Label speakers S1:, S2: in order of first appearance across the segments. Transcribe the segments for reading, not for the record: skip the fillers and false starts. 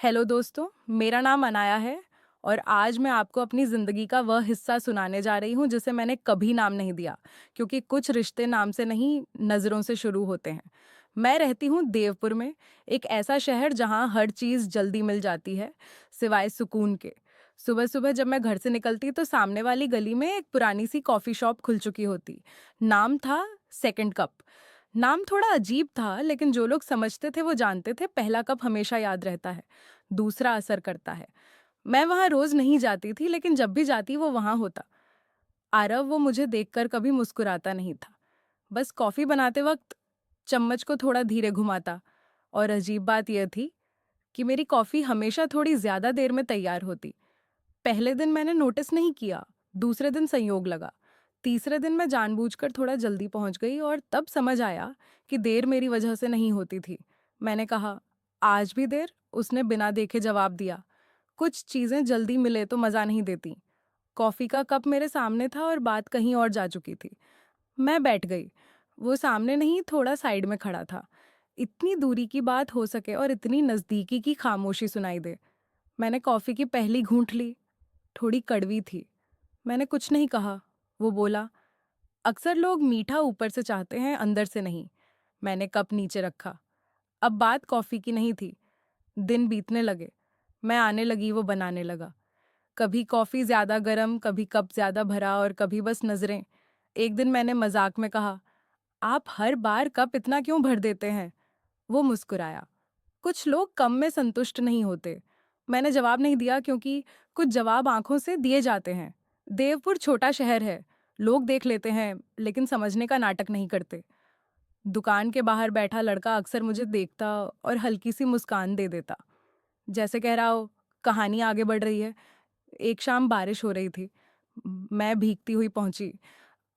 S1: Hello दोस्तों, मेरा नाम अनाया है और आज मैं आपको अपनी ज़िंदगी का वह हिस्सा सुनाने जा रही हूँ जिसे मैंने कभी नाम नहीं दिया, क्योंकि कुछ रिश्ते नाम से नहीं, नज़रों से शुरू होते हैं। मैं रहती हूँ देवपुर में, एक ऐसा शहर जहाँ हर चीज़ जल्दी मिल जाती है, सिवाय सुकून के। सुबह-सुबह जब मैं घर से निकलती तो सामने वाली गली में एक पुरानी सी कॉफ़ी शॉप खुल चुकी होती। नाम था सेकंड कप। नाम थोड़ा अजीब था, लेकिन जो लोग समझते थे वो जानते थे पहला कप हमेशा याद रहता है, दूसरा असर करता है। मैं वहाँ रोज नहीं जाती थी, लेकिन जब भी जाती वो वहाँ होता। आरव वो मुझे देखकर कभी मुस्कुराता नहीं था, बस कॉफी बनाते वक्त चम्मच को थोड़ा धीरे घुमाता। और अजीब बात यह थी कि मेरी कॉफी हमेशा थोड़ी ज्यादा देर में तैयार होती। पहले दिन मैंने नोटिस नहीं किया, दूसरे दिन संयोग लगा, तीसरे दिन मैं जानबूझकर थोड़ा जल्दी पहुंच गई और तब समझ आया कि देर मेरी वजह से नहीं होती थी। मैंने कहा, आज भी देर? उसने बिना देखे जवाब दिया, कुछ चीजें जल्दी मिले तो मजा नहीं देती। कॉफी का कप मेरे सामने था और बात कहीं और जा चुकी थी। मैं बैठ गई। वो सामने नहीं, थोड़ा साइड में खड़ा था। इतनी दूरी की बात हो सके और इतनी नजदीकी की खामोशी सुनाई दे। मैंने कॉफी की पहली घूंट ली। थोड़ी कड़वी थी। मैंने कुछ नहीं कहा। वो बोला, अक्सर लोग मीठा ऊपर से चाहते हैं, अंदर से नहीं। मैंने कप नीचे रखा। अब बात कॉफी की नहीं थी। दिन बीतने लगे। मैं आने लगी, वो बनाने लगा। कभी कॉफी ज्यादा गर्म, कभी कप ज्यादा भरा और कभी बस नजरें। एक दिन मैंने मजाक में कहा, आप हर बार कप इतना क्यों भर देते हैं? वो मुस्कुराया। कुछ लोग कम में संतुष्ट नहीं होते। मैंने जवाब नहीं दिया, क्योंकि कुछ जवाब आंखों से दिए जाते हैं। देवपुर छोटा शहर है। लोग देख लेते हैं, लेकिन समझने का नाटक नहीं करते। दुकान के बाहर बैठा लड़का अक्सर मुझे देखता और हल्की सी मुस्कान दे देता, जैसे कह रहा हो, कहानी आगे बढ़ रही है। एक शाम बारिश हो रही थी। मैं भीगती हुई पहुंची।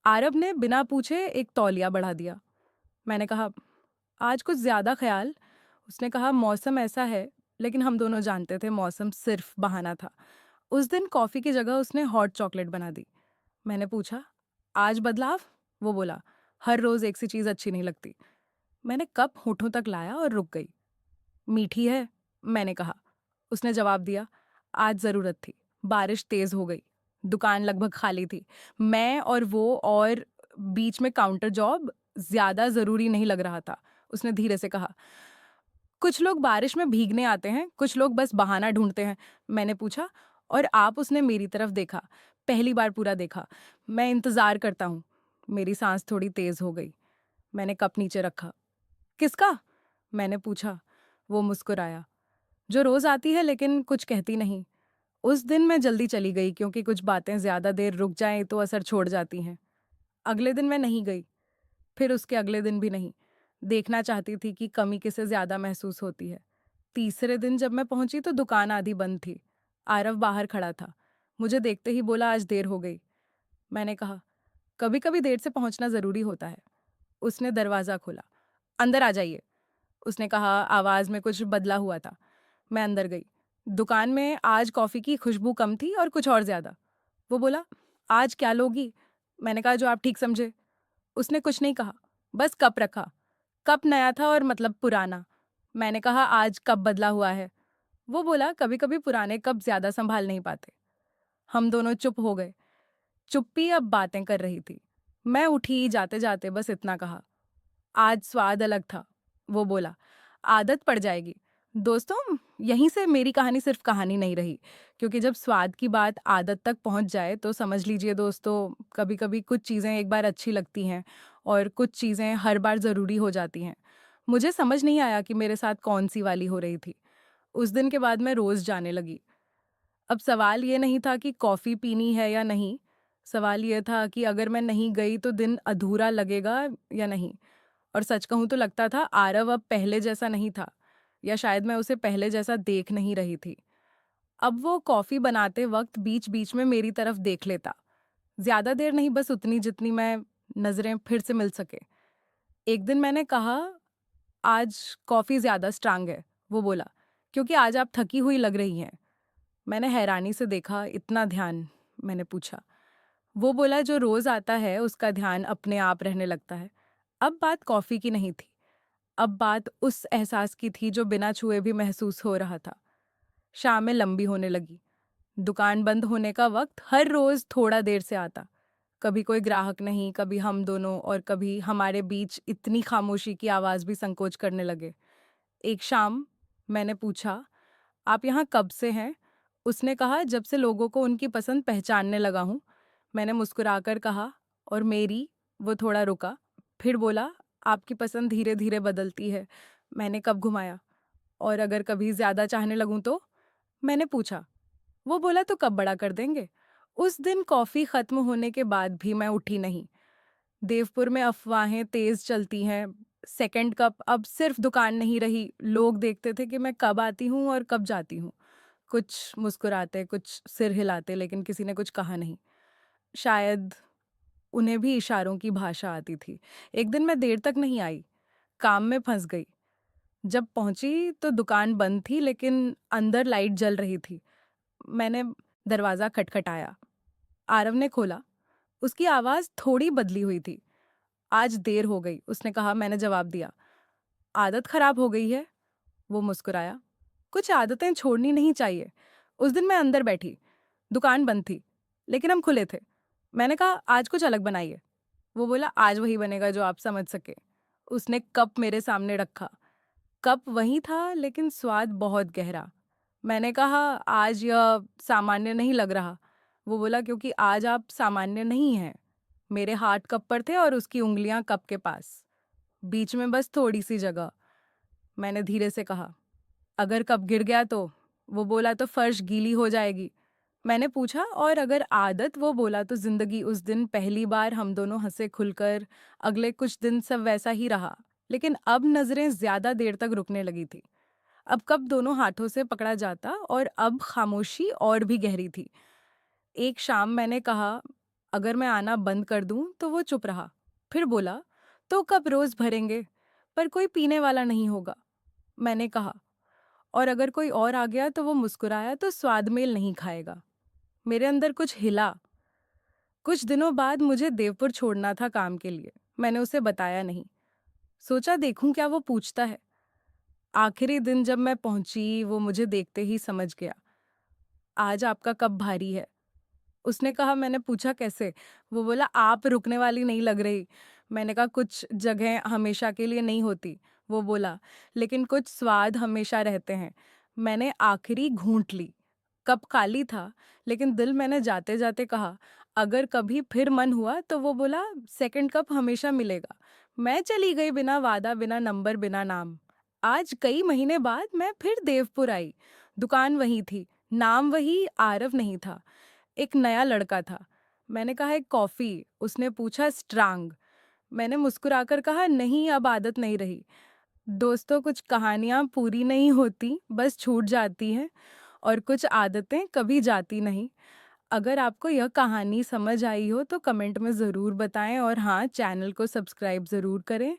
S1: आरब ने बिना पूछे एक तौलिया बढ़ा दिया। मैंने कहा, आज कुछ ज्यादा ख्याल? उसने कहा, मौसम ऐसा है। लेकिन हम दोनों जानते थे मौसम सिर्फ बहाना था। उस दिन कॉफी की जगह उसने हॉट चॉकलेट बना दी। मैंने पूछा, आज बदलाव? वो बोला, हर रोज एक सी चीज अच्छी नहीं लगती। मैंने कप होठों तक लाया और रुक गई। मीठी है? मैंने कहा। उसने जवाब दिया, आज जरूरत थी। बारिश तेज हो गई। दुकान लगभग खाली थी। मैं और वो, और बीच में काउंटर जॉब ज्यादा जरूरी नहीं लग रहा था। उसने धीरे से कहा, कुछ लोग बारिश में भीगने आते हैं, कुछ लोग बस बहाना ढूंढते हैं। मैंने पूछा, और आप? उसने मेरी तरफ देखा। पहली बार पूरा देखा। मैं इंतजार करता हूँ। मेरी सांस थोड़ी तेज हो गई। मैंने कप नीचे रखा। किसका? मैंने पूछा। वो मुस्कुराया। जो रोज आती है, लेकिन कुछ कहती नहीं। उस दिन मैं जल्दी चली गई, क्योंकि कुछ बातें ज्यादा देर रुक जाएं तो असर छोड़ जाती हैं। अगले दिन मैं नहीं गई। फिर उसके अगले दिन भी नहीं। देखना चाहती थी कि कमी किसे ज्यादा महसूस होती है। तीसरे दिन जब मैं पहुंची तो दुकान आधी बंद थी। आरव बाहर खड़ा था। मुझे देखते ही बोला, आज देर हो गई। मैंने कहा, कभी कभी देर से पहुंचना जरूरी होता है। उसने दरवाजा खोला। अंदर आ जाइए, उसने कहा। आवाज में कुछ बदला हुआ था। मैं अंदर गई। दुकान में आज कॉफी की खुशबू कम थी और कुछ और ज्यादा। वो बोला, आज क्या लोगी? मैंने कहा, जो आप ठीक समझे। उसने कुछ नहीं कहा, बस कप रखा। कप नया था और मतलब पुराना। मैंने कहा, आज कप बदला हुआ है। वो बोला, कभी कभी पुराने कप ज्यादा संभाल नहीं पाते। हम दोनों चुप हो गए। चुप्पी अब बातें कर रही थी। मैं उठी, जाते जाते बस इतना कहा, आज स्वाद अलग था। वो बोला, आदत पड़ जाएगी। दोस्तों, यहीं से मेरी कहानी सिर्फ कहानी नहीं रही, क्योंकि जब स्वाद की बात आदत तक पहुंच जाए तो समझ लीजिए दोस्तों, कभी कभी कुछ चीज़ें एक बार अच्छी लगती हैं और कुछ चीज़ें हर बार ज़रूरी हो जाती हैं। मुझे समझ नहीं आया कि मेरे साथ कौन सी वाली हो रही थी। उस दिन के बाद मैं रोज़ जाने लगी। अब सवाल ये नहीं था कि कॉफ़ी पीनी है या नहीं। सवाल ये था कि अगर मैं नहीं गई तो दिन अधूरा लगेगा या नहीं। और सच कहूं तो लगता था आरव अब पहले जैसा नहीं था, या शायद मैं उसे पहले जैसा देख नहीं रही थी। अब वो कॉफी बनाते वक्त बीच बीच में मेरी तरफ देख लेता। ज्यादा देर नहीं, बस उतनी जितनी मैं नजरें फिर से मिल सके। एक दिन मैंने कहा, आज कॉफी ज्यादा स्ट्रांग है। वो बोला, क्योंकि आज आप थकी हुई लग रही हैं। मैंने हैरानी से देखा, इतना ध्यान? मैंने पूछा। वो बोला, जो रोज आता है उसका ध्यान अपने आप रहने लगता है। अब बात कॉफी की नहीं थी। अब बात उस एहसास की थी जो बिना छुए भी महसूस हो रहा था। शामें लंबी होने लगी। दुकान बंद होने का वक्त हर रोज थोड़ा देर से आता। कभी कोई ग्राहक नहीं, कभी हम दोनों, और कभी हमारे बीच इतनी खामोशी की आवाज भी संकोच करने लगे। एक शाम मैंने पूछा, आप यहाँ कब से हैं? उसने कहा, जब से लोगों को उनकी पसंद पहचानने लगा हूँ। मैंने मुस्कुराकर कहा, और मेरी? वो थोड़ा रुका, फिर बोला, आपकी पसंद धीरे धीरे बदलती है। मैंने कब घुमाया? और अगर कभी ज्यादा चाहने लगूं तो? मैंने पूछा। वो बोला, तो कब बड़ा कर देंगे? उस दिन कॉफी खत्म होने के बाद भी मैं उठी नहीं। देवपुर में अफवाहें तेज चलती हैं। सेकंड कप अब सिर्फ दुकान नहीं रही, लोग देखते थे कि मैं कब आती हूँ और कब जाती हूँ। कुछ मुस्कुराते, कुछ सिर हिलाते, लेकिन किसी ने कुछ कहा नहीं। शायद उन्हें भी इशारों की भाषा आती थी। एक दिन मैं देर तक नहीं आई, काम में फंस गई। जब पहुंची तो दुकान बंद थी, लेकिन अंदर लाइट जल रही थी। मैंने दरवाजा खटखटाया। आरव ने खोला। उसकी आवाज थोड़ी बदली हुई थी। आज देर हो गई, उसने कहा। मैंने जवाब दिया। आदत खराब हो गई है। वो मुस्कुराया। कुछ आदतें छोड़नी नहीं चाहिए। उस दिन मैं अंदर बैठी, दुकान बंद थी, लेकिन हम खुले थे। मैंने कहा, आज कुछ अलग बनाइए। वो बोला, आज वही बनेगा जो आप समझ सके। उसने कप मेरे सामने रखा। कप वही था, लेकिन स्वाद बहुत गहरा। मैंने कहा, आज यह सामान्य नहीं लग रहा। वो बोला, क्योंकि आज आप सामान्य नहीं हैं। मेरे हाथ कप पर थे और उसकी उंगलियां कप के पास, बीच में बस थोड़ी सी जगह। मैंने धीरे से कहा, अगर कप गिर गया तो? वो बोला, तो फर्श गीली हो जाएगी। मैंने पूछा, और अगर आदत? वो बोला, तो जिंदगी। उस दिन पहली बार हम दोनों हंसे खुलकर। अगले कुछ दिन सब वैसा ही रहा, लेकिन अब नजरें ज्यादा देर तक रुकने लगी थी। अब कप दोनों हाथों से पकड़ा जाता, और अब खामोशी और भी गहरी थी। एक शाम मैंने कहा, अगर मैं आना बंद कर दूं? तो वो चुप रहा। फिर बोला, तो कप रोज भरेंगे, पर कोई पीने वाला नहीं होगा। मैंने कहा, और अगर कोई और आ गया? तो वो मुस्कुराया, तो स्वाद मेल नहीं खाएगा। मेरे अंदर कुछ हिला। कुछ दिनों बाद मुझे देवपुर छोड़ना था काम के लिए। मैंने उसे बताया नहीं। सोचा देखूं क्या वो पूछता है। आखिरी दिन जब मैं पहुंची, वो मुझे देखते ही समझ गया। आज आपका कप भारी है, उसने कहा। मैंने पूछा, कैसे? वो बोला, आप रुकने वाली नहीं लग रही। मैंने कहा, कुछ जगह हमेशा के लिए नहीं होती। वो बोला, लेकिन कुछ स्वाद हमेशा रहते हैं। मैंने आखिरी घूंट ली। कप खाली था, लेकिन दिल मैंने जाते जाते कहा, अगर कभी फिर मन हुआ तो? वो बोला, सेकंड कप हमेशा मिलेगा। मैं चली गई, बिना वादा, बिना नंबर, बिना नाम। आज कई महीने बाद मैं फिर देवपुर आई। दुकान वही थी, नाम वही, आरव नहीं था। एक नया लड़का था। मैंने कहा, एक कॉफी? उसने पूछा, स्ट्रांग? मैंने मुस्कुराकर कहा, नहीं, अब आदत नहीं रही। दोस्तों, कुछ कहानियां पूरी नहीं होती, बस छूट जाती हैं, और कुछ आदतें कभी जाती नहीं। अगर आपको यह कहानी समझ आई हो तो कमेंट में ज़रूर बताएं, और हाँ, चैनल को सब्सक्राइब ज़रूर करें।